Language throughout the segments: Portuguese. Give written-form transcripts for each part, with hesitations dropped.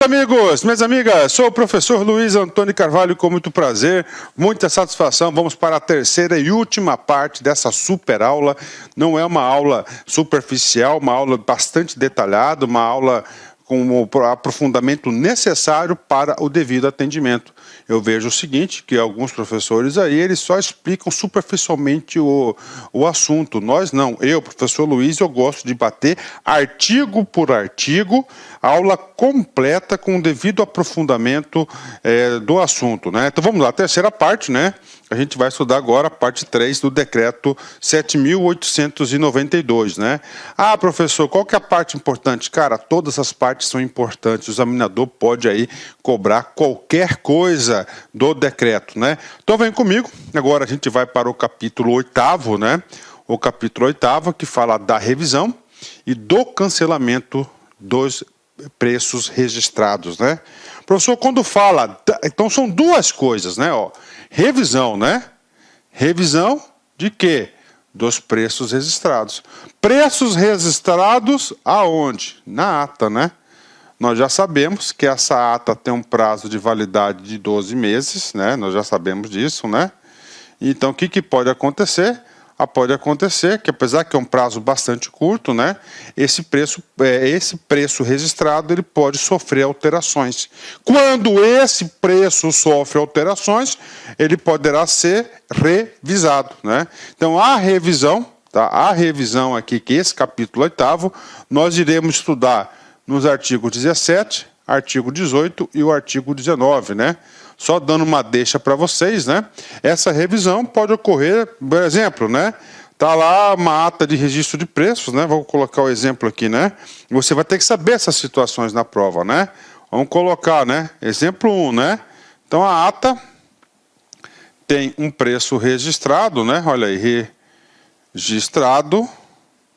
Amigos, minhas amigas, sou o professor Luiz Antônio Carvalho, com muito prazer, muita satisfação. Vamos para a terceira e última parte dessa super aula. Não é uma aula superficial, uma aula bastante detalhada, uma aula com o aprofundamento necessário para o devido atendimento. Eu vejo o seguinte, que alguns professores aí, eles só explicam superficialmente o assunto. Nós não. Eu, professor Luiz, eu gosto de bater artigo por artigo, aula completa com o devido aprofundamento do assunto, né? Então vamos lá, terceira parte, né? A gente vai estudar agora a parte 3 do decreto 7.892, né? Ah, professor, qual que é a parte importante? Cara, todas as partes são importantes. O examinador pode aí cobrar qualquer coisa do decreto, né? Então vem comigo. Agora a gente vai para o capítulo 8º, né? O capítulo 8º que fala da revisão e do cancelamento dos preços registrados, né? Professor, quando fala, então são duas coisas, né? Ó, revisão, né? Revisão de quê? Dos preços registrados. Preços registrados aonde? Na ata, né? Nós já sabemos que essa ata tem um prazo de validade de 12 meses, né? Nós já sabemos disso, né? Então, o que pode acontecer? Pode acontecer que, apesar que é um prazo bastante curto, né, esse preço registrado ele pode sofrer alterações. Quando esse preço sofre alterações, ele poderá ser revisado, né? Então, a revisão, tá? A revisão aqui, que esse capítulo 8º, nós iremos estudar nos artigos 17, artigo 18 e o artigo 19, né? Só dando uma deixa para vocês, né? Essa revisão pode ocorrer, por exemplo, né? Tá lá uma ata de registro de preços, né? Vou colocar o exemplo aqui, né? Você vai ter que saber essas situações na prova, né? Vamos colocar, né? Exemplo 1, né? Então a ata tem um preço registrado, né? Olha aí, registrado,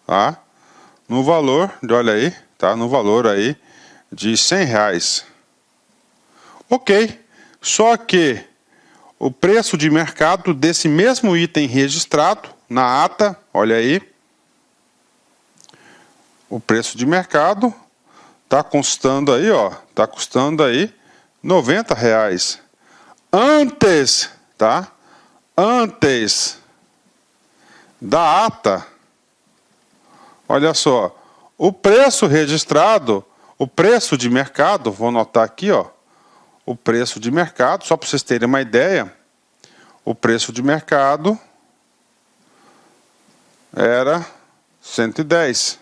tá? No valor, olha aí, tá? No valor aí de R$100. Ok. Só que o preço de mercado desse mesmo item registrado na ata, olha aí, o preço de mercado está custando aí, ó, está custando aí R$90. Antes, tá? Antes da ata, olha só, o preço registrado, o preço de mercado, vou anotar aqui, ó. O preço de mercado, só para vocês terem uma ideia, o preço de mercado era 110.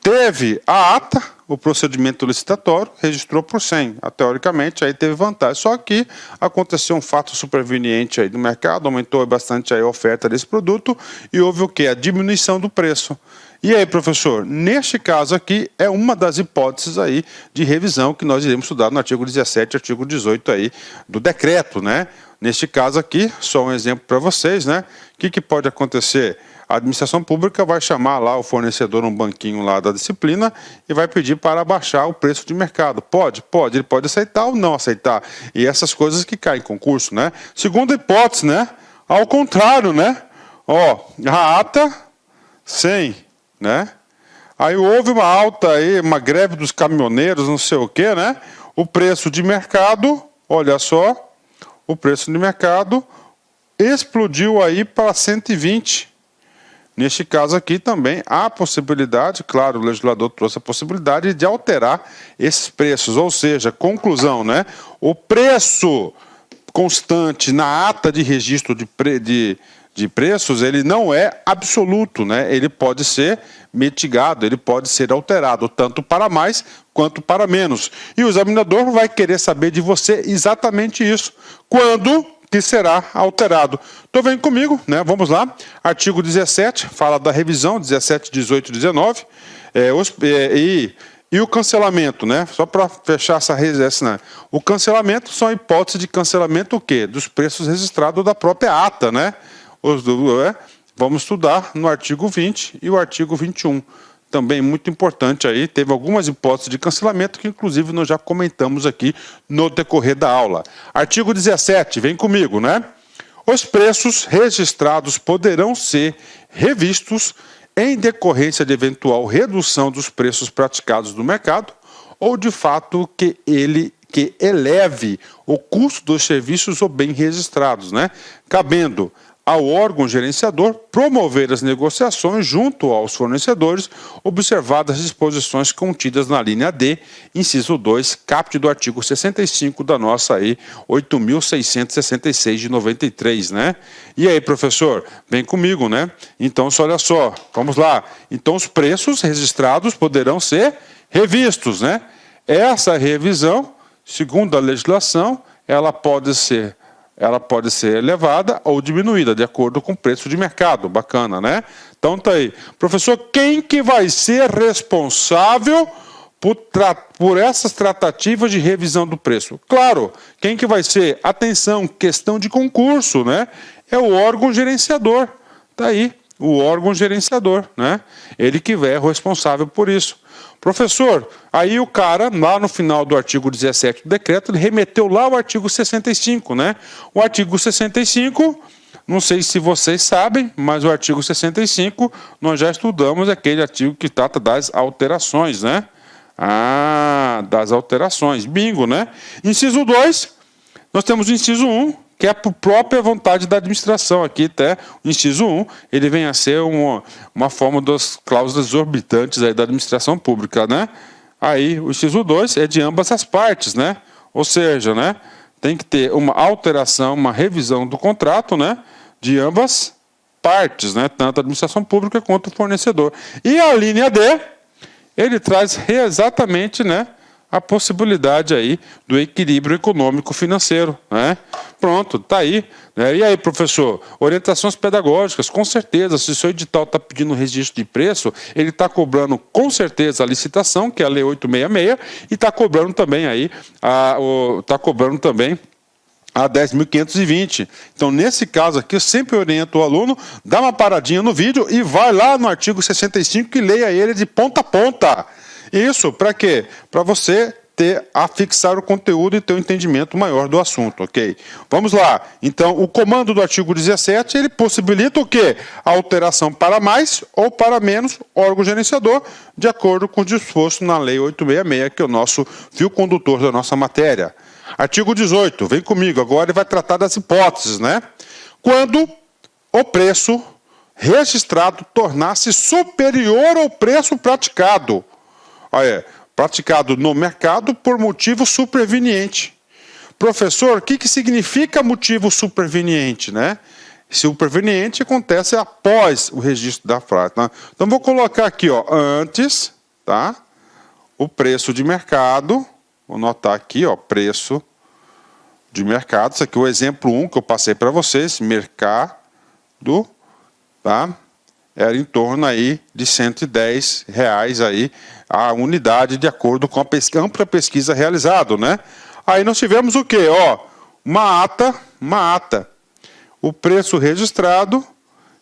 Teve a ata, o procedimento licitatório, registrou por 100. Teoricamente, aí teve vantagem. Só que aconteceu um fato superveniente aí no mercado, aumentou bastante a oferta desse produto e houve o quê? A diminuição do preço. E aí, professor, neste caso aqui é uma das hipóteses aí de revisão que nós iremos estudar no artigo 17 e artigo 18 aí do decreto, né? Neste caso aqui, só um exemplo para vocês, né? O que pode acontecer? A administração pública vai chamar lá o fornecedor, um banquinho lá da disciplina, e vai pedir para abaixar o preço de mercado. Pode, pode, ele pode aceitar ou não aceitar. E essas coisas que caem em concurso, né? Segunda hipótese, né? Ao contrário, né? Ó, a ata 100. Né? Aí houve uma alta aí, uma greve dos caminhoneiros, não sei o que, né? O preço de mercado, olha só, o preço de mercado explodiu aí para 120. Neste caso aqui também há a possibilidade, claro, o legislador trouxe a possibilidade de alterar esses preços, ou seja, conclusão, né? O preço constante na ata de registro de preços, ele não é absoluto, né? Ele pode ser mitigado, ele pode ser alterado, tanto para mais quanto para menos. E o examinador vai querer saber de você exatamente isso. Quando que será alterado? Então vem comigo, né? Vamos lá. Artigo 17, fala da revisão, 17, 18 e 19. E o cancelamento, né? Só para fechar essa, né? O cancelamento são hipóteses de cancelamento o quê? Dos preços registrados da própria ata, né? Vamos estudar no artigo 20 e o artigo 21. Também muito importante aí, teve algumas hipóteses de cancelamento que inclusive nós já comentamos aqui no decorrer da aula. Artigo 17, vem comigo, né? Os preços registrados poderão ser revistos em decorrência de eventual redução dos preços praticados no mercado ou de fato que eleve o custo dos serviços ou bens registrados, né? Cabendo ao órgão gerenciador promover as negociações junto aos fornecedores, observadas as disposições contidas na linha D, inciso 2, caput do artigo 65 da nossa aí 8.666 de 93, né? E aí, professor, vem comigo, né? Então, olha só, vamos lá. Então, os preços registrados poderão ser revistos, né? Essa revisão, segundo a legislação, ela pode ser elevada ou diminuída, de acordo com o preço de mercado. Bacana, né? Então tá aí. Professor, quem que vai ser responsável por essas tratativas de revisão do preço? Claro, quem que vai ser? Atenção, questão de concurso, né? É o órgão gerenciador. Tá aí, o órgão gerenciador, né? Ele que é responsável por isso. Professor, aí o cara, lá no final do artigo 17 do decreto, ele remeteu lá ao artigo 65, né? O artigo 65, não sei se vocês sabem, mas o artigo 65, nós já estudamos aquele artigo que trata das alterações, né? Ah, das alterações. Bingo, né? Inciso 2, nós temos o inciso 1, que é por própria vontade da administração. Aqui até o inciso 1, ele vem a ser uma forma das cláusulas exorbitantes aí da administração pública, né? Aí o inciso 2 é de ambas as partes, né? Ou seja, né, tem que ter uma alteração, uma revisão do contrato, né, de ambas partes, né, tanto a administração pública quanto o fornecedor. E a linha D, ele traz exatamente, né, a possibilidade aí do equilíbrio econômico-financeiro, né? Pronto, tá aí. Né? E aí, professor, orientações pedagógicas, com certeza, se o seu edital está pedindo registro de preço, ele está cobrando com certeza a licitação, que é a Lei 866, e está cobrando também aí, a 10.520. Então, nesse caso aqui, eu sempre oriento o aluno, dá uma paradinha no vídeo e vai lá no artigo 65 e leia ele de ponta a ponta. Isso, para quê? Para você fixar o conteúdo e ter um entendimento maior do assunto, ok? Vamos lá. Então, o comando do artigo 17, ele possibilita o quê? A alteração para mais ou para menos órgão gerenciador, de acordo com o disposto na Lei 866, que é o nosso fio condutor da nossa matéria. Artigo 18, vem comigo, agora ele vai tratar das hipóteses, né? Quando o preço registrado tornar-se superior ao preço praticado. Olha, praticado no mercado por motivo superveniente. Professor, o que significa motivo superveniente, né? Superveniente acontece após o registro da frase. Tá? Então, vou colocar aqui, ó, antes, tá? O preço de mercado, vou anotar aqui, ó, preço de mercado. Isso aqui é o exemplo 1 que eu passei para vocês, mercado, tá? Era em torno aí de R$110 aí a unidade, de acordo com a ampla pesquisa realizada, né? Aí nós tivemos o quê? Ó, uma ata. O preço registrado,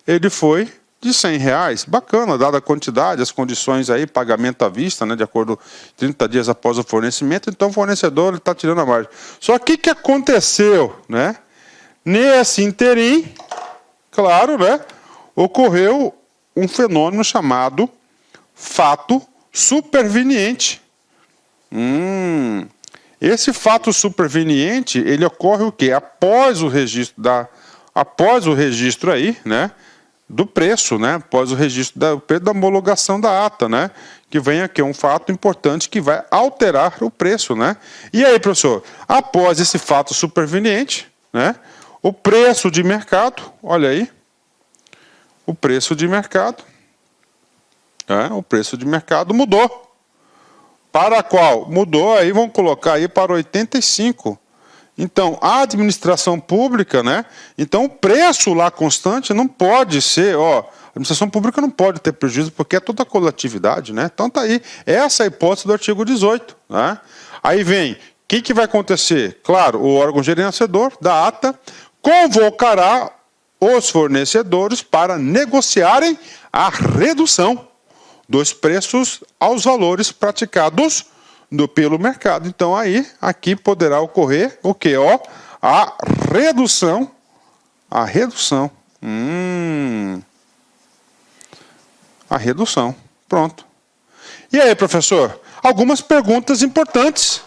ele foi de R$100. Bacana, dada a quantidade, as condições aí, pagamento à vista, né? De acordo com 30 dias após o fornecimento, então o fornecedor está tirando a margem. Só que o que aconteceu, né? Nesse interim, claro, né? Ocorreu um fenômeno chamado fato superveniente. Esse fato superveniente, ele ocorre o quê? Após o registro aí, né, do preço, né, após o registro da homologação da ata, né, que vem aqui um fato importante que vai alterar o preço, né? E aí, professor, após esse fato superveniente, né, o preço de mercado, olha aí, o preço de mercado mudou. Para qual? Mudou, aí vamos colocar aí para 85. Então, a administração pública, né? Então, o preço lá constante não pode ser, ó, a administração pública não pode ter prejuízo porque é toda a coletividade, né? Então, tá aí. Essa é a hipótese do artigo 18, né? Aí vem, o que vai acontecer? Claro, o órgão gerenciador da ata convocará os fornecedores para negociarem a redução dos preços aos valores praticados pelo mercado. Então, aí, aqui poderá ocorrer o quê? Ó, a redução. A redução. A redução. Pronto. E aí, professor? algumas perguntas importantes.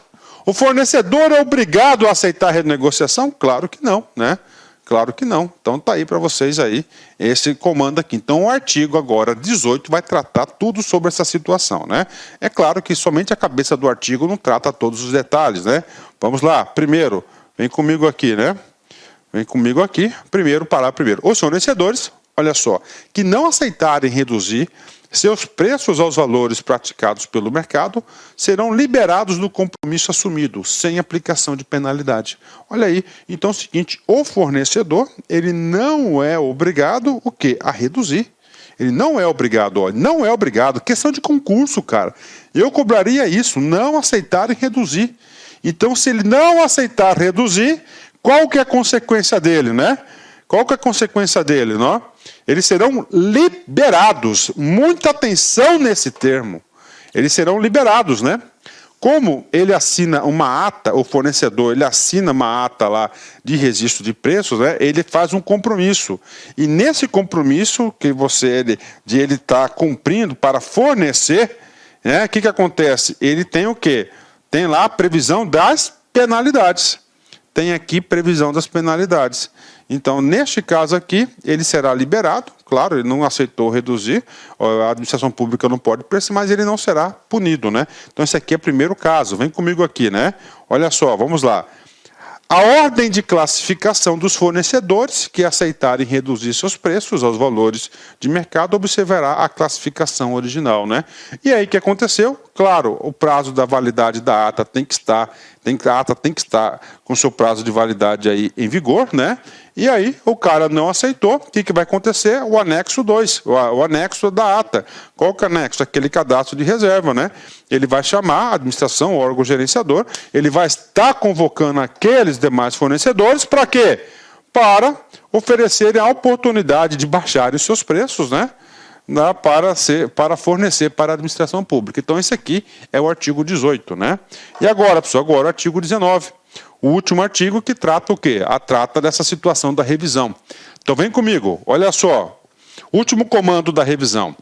O fornecedor é obrigado a aceitar a renegociação? Claro que não, né? Claro que não. Então está aí para vocês aí esse comando aqui. Então o artigo agora 18 vai tratar tudo sobre essa situação, né? É claro que somente a cabeça do artigo não trata todos os detalhes, né? Vamos lá. Primeiro, vem comigo aqui, né? Vem comigo aqui. Primeiro, parágrafo primeiro. Os fornecedores, olha só, que não aceitarem reduzir seus preços aos valores praticados pelo mercado serão liberados do compromisso assumido, sem aplicação de penalidade. Olha aí, então é o seguinte, o fornecedor, ele não é obrigado o quê? A reduzir. Ele não é obrigado, ó, não é obrigado. Questão de concurso, cara. Eu cobraria isso, não aceitarem reduzir. Então, se ele não aceitar reduzir, qual que é a consequência dele, né? Qual que é a consequência dele, não? Eles serão liberados. Muita atenção nesse termo. Eles serão liberados, né? Como ele assina uma ata, o fornecedor, ele assina uma ata lá de registro de preços, né? Ele faz um compromisso. E nesse compromisso que ele está cumprindo para fornecer, né? O que acontece? Ele tem o quê? Tem lá a previsão das penalidades. Tem aqui previsão das penalidades. Então, neste caso aqui, ele será liberado, claro, ele não aceitou reduzir, a administração pública não pode pressionar, mas ele não será punido, né? Então, esse aqui é o primeiro caso, vem comigo aqui, né? Olha só, vamos lá. A ordem de classificação dos fornecedores que aceitarem reduzir seus preços aos valores de mercado observará a classificação original, né? E aí, o que aconteceu? Claro, o prazo da validade da ata tem que estar com seu prazo de validade aí em vigor, né? E aí, o cara não aceitou, o que vai acontecer? O anexo 2, o anexo da ata. Qual que é o anexo? Aquele cadastro de reserva, né? Ele vai chamar a administração, o órgão gerenciador, ele vai estar convocando aqueles demais fornecedores para quê? Para oferecerem a oportunidade de baixarem seus preços, né? Para fornecer para a administração pública. Então, esse aqui é o artigo 18, né? E agora, pessoal, agora o artigo 19. O último artigo que trata o quê? Trata dessa situação da revisão. Então, vem comigo, olha só. Último comando da revisão.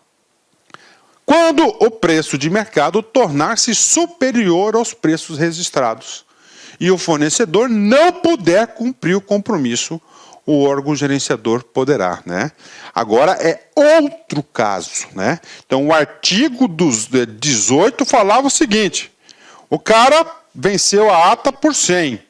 Quando o preço de mercado tornar-se superior aos preços registrados e o fornecedor não puder cumprir o compromisso, o órgão gerenciador poderá, né? Agora é outro caso, né? Então o artigo 18 falava o seguinte: o cara venceu a ata por 100.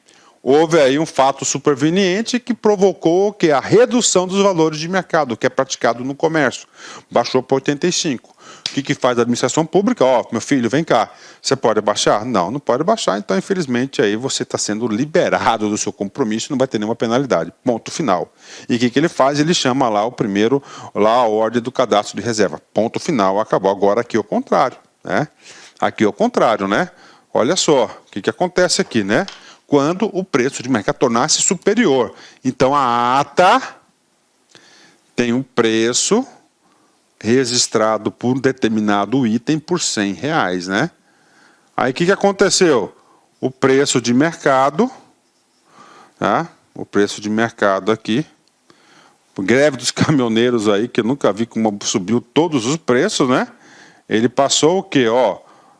Houve aí um fato superveniente que provocou a redução dos valores de mercado, que é praticado no comércio. Baixou para 85. O que faz a administração pública? Ó, meu filho, vem cá, você pode baixar? Não, não pode baixar, então infelizmente aí você está sendo liberado do seu compromisso, não vai ter nenhuma penalidade. Ponto final. E o que ele faz? Ele chama lá a ordem do cadastro de reserva. Ponto final, acabou. Agora aqui é o contrário, né? Aqui é o contrário, né? Olha só, o que acontece aqui, né? Quando o preço de mercado tornar-se superior. Então a ata tem um preço registrado por um determinado item por R$100, né? Aí o que aconteceu? O preço de mercado, tá? O preço de mercado aqui, greve dos caminhoneiros aí, que eu nunca vi como subiu todos os preços, né? Ele passou o quê? Ó,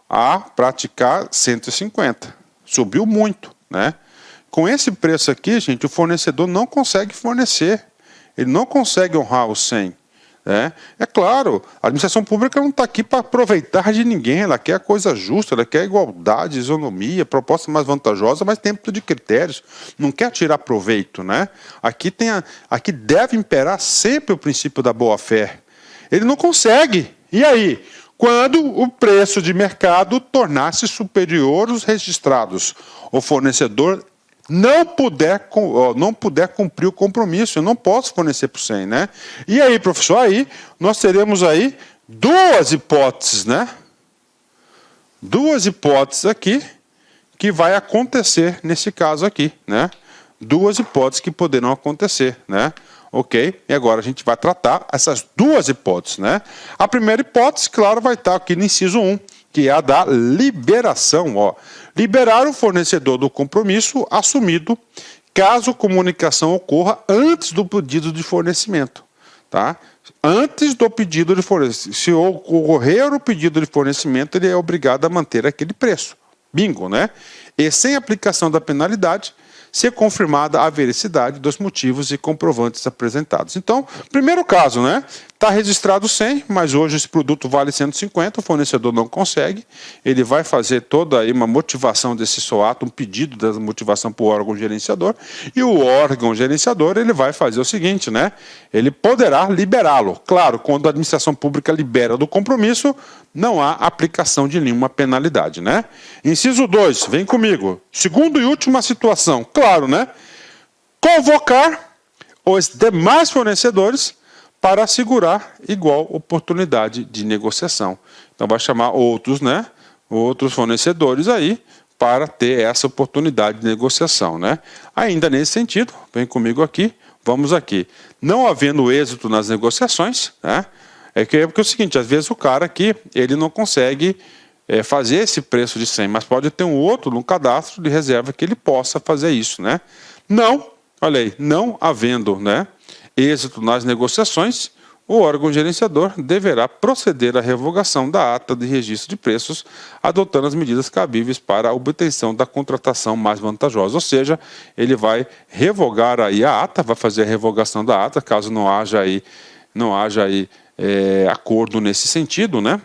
a praticar 150. Subiu muito, né? Com esse preço aqui, gente, o fornecedor não consegue fornecer. Ele não consegue honrar os 100. É claro, a administração pública não está aqui para aproveitar de ninguém, ela quer a coisa justa, ela quer igualdade, isonomia, proposta mais vantajosa, mas dentro de critérios, não quer tirar proveito, né? Aqui deve imperar sempre o princípio da boa-fé. Ele não consegue. E aí? Quando o preço de mercado tornar-se superior aos registrados, o fornecedor não puder cumprir o compromisso, eu não posso fornecer por 100, né? E aí, professor, aí nós teremos aí duas hipóteses, né? Duas hipóteses aqui que vai acontecer nesse caso aqui, né? Duas hipóteses que poderão acontecer, né? Ok? E agora a gente vai tratar essas duas hipóteses, né? A primeira hipótese, claro, vai estar aqui no inciso 1, que é a da liberação, ó. Liberar o fornecedor do compromisso assumido, caso comunicação ocorra antes do pedido de fornecimento. tá? Antes do pedido de fornecimento. Se ocorrer o pedido de fornecimento, ele é obrigado a manter aquele preço. Bingo, né? E sem aplicação da penalidade, ser confirmada a veracidade dos motivos e comprovantes apresentados. Então, primeiro caso, né? Está registrado 100, mas hoje esse produto vale 150, o fornecedor não consegue, ele vai fazer toda aí uma motivação desse SOAT, um pedido da motivação para o órgão gerenciador, e o órgão gerenciador ele vai fazer o seguinte, né? Ele poderá liberá-lo. Claro, quando a administração pública libera do compromisso, não há aplicação de nenhuma penalidade, né? Inciso 2, vem comigo. Segunda e última situação, claro, né? Convocar os demais fornecedores para assegurar igual oportunidade de negociação. Então vai chamar outros, né? Outros fornecedores aí para ter essa oportunidade de negociação, né? Ainda nesse sentido, vem comigo aqui, vamos aqui. Não havendo êxito nas negociações, né? Porque é o seguinte, às vezes o cara aqui, ele não consegue fazer esse preço de 100, mas pode ter um outro no cadastro de reserva que ele possa fazer isso, né? Não, olha aí, não havendo, né, êxito nas negociações, o órgão gerenciador deverá proceder à revogação da ata de registro de preços, adotando as medidas cabíveis para a obtenção da contratação mais vantajosa. Ou seja, ele vai revogar aí a ata, vai fazer a revogação da ata, caso não haja aí acordo nesse sentido, né?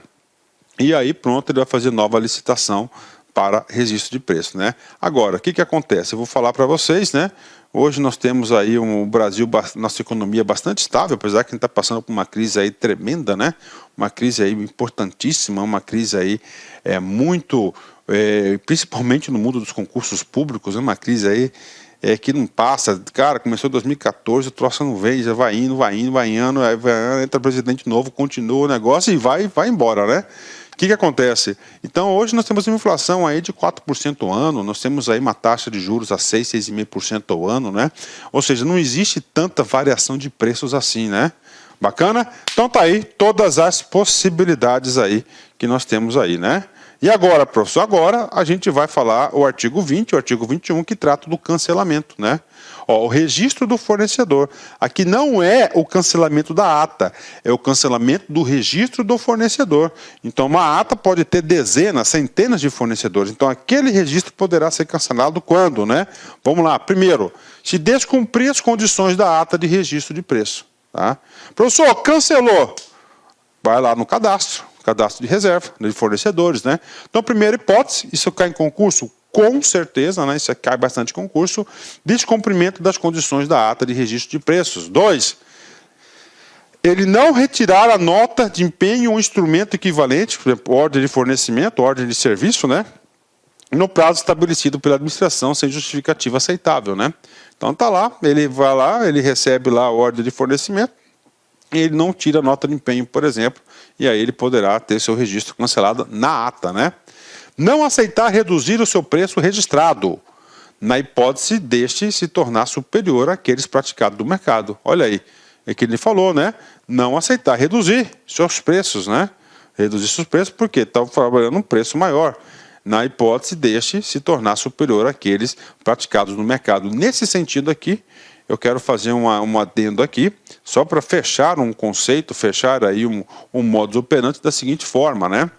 E aí pronto, ele vai fazer nova licitação para registro de preço, né? Agora, o que acontece? Eu vou falar para vocês, né? Hoje nós temos aí o Brasil, nossa economia bastante estável, apesar que a gente está passando por uma crise aí tremenda, né? Uma crise aí importantíssima, uma crise aí principalmente no mundo dos concursos públicos, uma crise aí que não passa. Cara, começou em 2014, o troço não veio, já vai indo, entra presidente novo, continua o negócio e vai embora, né? O que acontece? Então, hoje nós temos uma inflação aí de 4% ao ano, nós temos aí uma taxa de juros a 6, 6,5% ao ano, né? Ou seja, não existe tanta variação de preços assim, né? Bacana? Então tá aí todas as possibilidades aí que nós temos aí, né? E agora, professor, agora a gente vai falar o artigo 20 e o artigo 21 que trata do cancelamento, né? Ó, o registro do fornecedor. Aqui não é o cancelamento da ata, é o cancelamento do registro do fornecedor. Então, uma ata pode ter dezenas, centenas de fornecedores. Então, aquele registro poderá ser cancelado quando, né? Vamos lá. Primeiro, se descumprir as condições da ata de registro de preço. Tá? Professor, cancelou. Vai lá no cadastro de reserva de fornecedores, né? Então, primeira hipótese, isso cai em concurso? Com certeza, né? Isso cai bastante em concurso. Descumprimento das condições da ata de registro de preços. 2. Ele não retirar a nota de empenho ou instrumento equivalente, por exemplo, ordem de fornecimento, ordem de serviço, né? No prazo estabelecido pela administração, sem justificativa aceitável, né? Então, tá lá, ele vai lá, ele recebe lá a ordem de fornecimento, e ele não tira a nota de empenho, por exemplo, e aí ele poderá ter seu registro cancelado na ata, né? Não aceitar reduzir o seu preço registrado, na hipótese deste se tornar superior àqueles praticados do mercado. Olha aí, é que ele falou, né? Não aceitar reduzir seus preços, né? Reduzir seus preços porque está trabalhando um preço maior, na hipótese deste se tornar superior àqueles praticados no mercado. Nesse sentido aqui, eu quero fazer um adendo aqui, só para fechar um conceito, fechar aí um modus operandi da seguinte forma, né?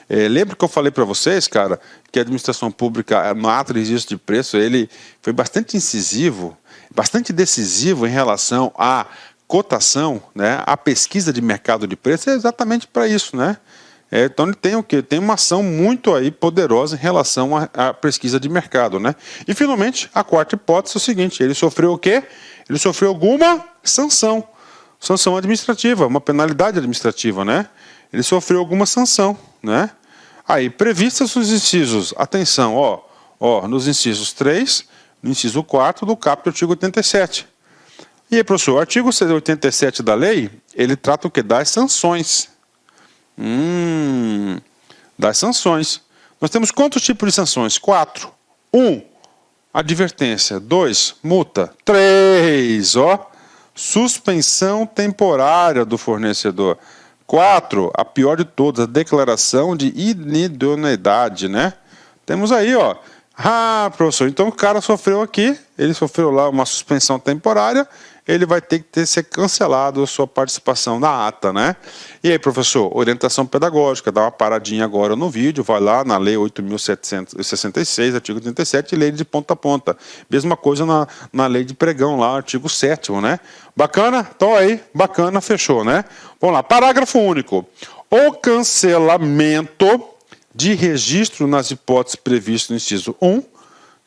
Lembra que eu falei para vocês, cara, que a administração pública, no ato de registro de preço, ele foi bastante incisivo, bastante decisivo em relação à cotação, né, à pesquisa de mercado de preço, é exatamente para isso, né? Então ele tem o quê? Tem uma ação muito aí poderosa em relação à pesquisa de mercado, né? E finalmente, a quarta hipótese é o seguinte, ele sofreu o quê? Ele sofreu alguma sanção administrativa, uma penalidade administrativa, né? Ele sofreu alguma sanção, né? Aí, previstas os incisos, atenção, nos incisos 3, no inciso 4 do caput do artigo 87. E aí, professor, o artigo 87 da lei, ele trata o quê? Das sanções. Das sanções. Nós temos quantos tipos de sanções? 4. 1, advertência. 2, multa. 3, suspensão temporária do fornecedor. 4, a pior de todas, a declaração de inidoneidade, né? Temos aí, Ah, professor, então o cara sofreu aqui, ele sofreu lá uma suspensão temporária, ele vai ter que ser cancelado a sua participação na ata, né? E aí, professor, orientação pedagógica, dá uma paradinha agora no vídeo, vai lá na Lei 8.766, artigo 37, lei de ponta a ponta. Mesma coisa na Lei de Pregão, lá, artigo 7º, né? Bacana? Então aí, bacana, fechou, né? Vamos lá, parágrafo único. O cancelamento de registro nas hipóteses previstas no inciso 1,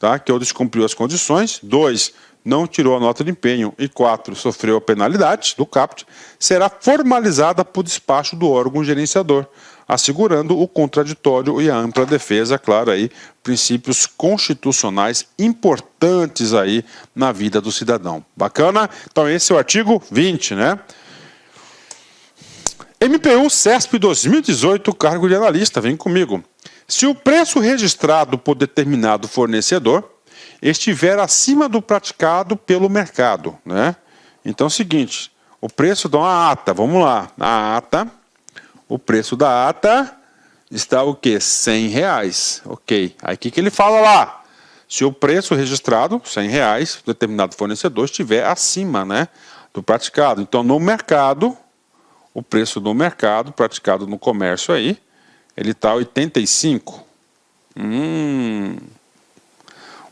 tá, que é o descumpriu as condições, 2, não tirou a nota de empenho e 4, sofreu a penalidade do CAPT, será formalizada por despacho do órgão gerenciador, assegurando o contraditório e a ampla defesa, claro, aí, princípios constitucionais importantes aí na vida do cidadão. Bacana? Então esse é o artigo 20, né? MPU CESP 2018, cargo de analista, vem comigo. Se o preço registrado por determinado fornecedor estiver acima do praticado pelo mercado, né? Então é o seguinte, o preço da ata, vamos lá, a ata, o preço da ata está o quê? R$100, ok. Aí o que ele fala lá? Se o preço registrado, R$100, do determinado fornecedor estiver acima, né, do praticado. Então no mercado, o preço do mercado, praticado no comércio aí, ele está 85.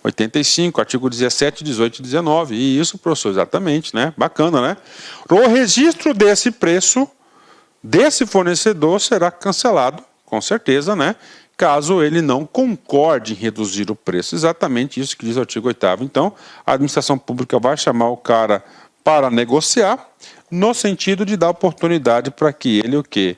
85, artigo 17, 18 e 19. E isso, professor, exatamente, né? Bacana, né? O registro desse preço, desse fornecedor, será cancelado, com certeza, né? Caso ele não concorde em reduzir o preço. Exatamente isso que diz o artigo 8º. Então, a administração pública vai chamar o cara para negociar, no sentido de dar oportunidade para que ele o quê?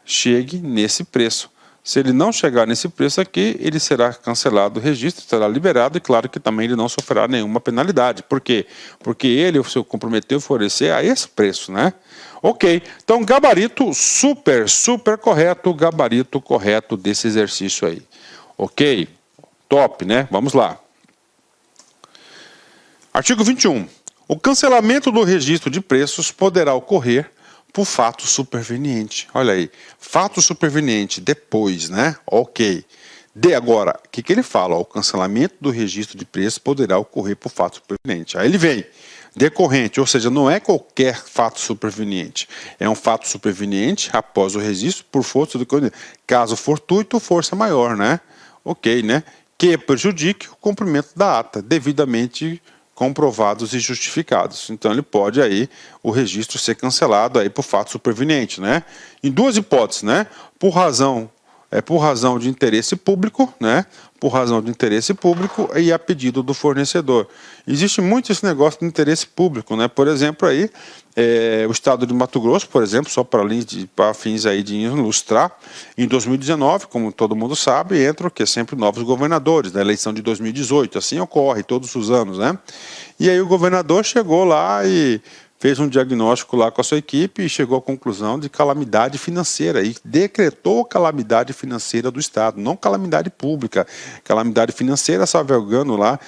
Chegue nesse preço. Se ele não chegar nesse preço aqui, ele será cancelado o registro, será liberado e claro que também ele não sofrerá nenhuma penalidade. Por quê? Porque ele se comprometeu a fornecer a esse preço, né? Ok, então gabarito super correto, gabarito correto desse exercício aí. Ok, top, né? Vamos lá. Artigo 21. O cancelamento do registro de preços poderá ocorrer por fato superveniente. Olha aí, fato superveniente depois, né? Ok. Agora, o que ele fala? O cancelamento do registro de preços poderá ocorrer por fato superveniente. Aí ele vem, decorrente, ou seja, não é qualquer fato superveniente. É um fato superveniente após o registro por força do caso fortuito ou força maior, né? Ok, né? Que prejudique o cumprimento da ata, devidamente comprovados e justificados. Então ele pode aí o registro ser cancelado aí por fato superveniente, né? Em duas hipóteses, né? Por razão de interesse público, né? Por razão de interesse público e a pedido do fornecedor. Existe muito esse negócio de interesse público, né? Por exemplo, aí o estado de Mato Grosso, por exemplo, só para fins aí de ilustrar, em 2019, como todo mundo sabe, entram sempre novos governadores, na eleição de 2018, assim ocorre todos os anos, né? E aí o governador chegou lá e fez um diagnóstico lá com a sua equipe e chegou à conclusão de calamidade financeira e decretou calamidade financeira do Estado, não calamidade pública, calamidade financeira, salvaguardando lá,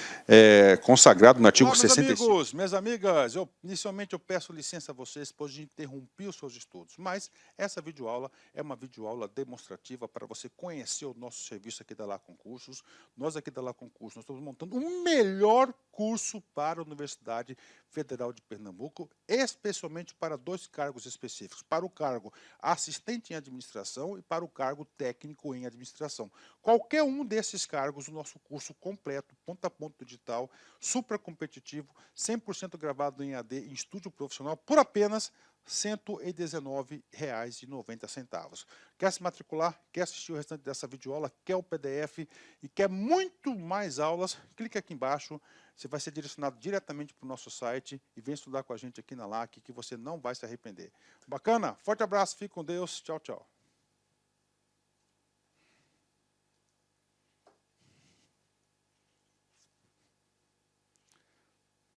consagrado no artigo 65. Meus amigos, minhas amigas, inicialmente eu peço licença a vocês, pois de interromper os seus estudos, mas essa videoaula é uma videoaula demonstrativa para você conhecer o nosso serviço aqui da Lá Concursos. Nós aqui da Lá Concursos, nós estamos montando o melhor curso para a Universidade Federal de Pernambuco, especialmente para dois cargos específicos, para o cargo assistente em administração e para o cargo técnico em administração. Qualquer um desses cargos, o nosso curso completo, ponta a ponta digital, super competitivo, 100% gravado em AD, em estúdio profissional, por apenas R$ 119,90. Quer se matricular? Quer assistir o restante dessa videoaula? Quer o PDF e quer muito mais aulas? Clique aqui embaixo. Você vai ser direcionado diretamente para o nosso site e vem estudar com a gente aqui na LAC, que você não vai se arrepender. Bacana? Forte abraço, fique com Deus. Tchau, tchau.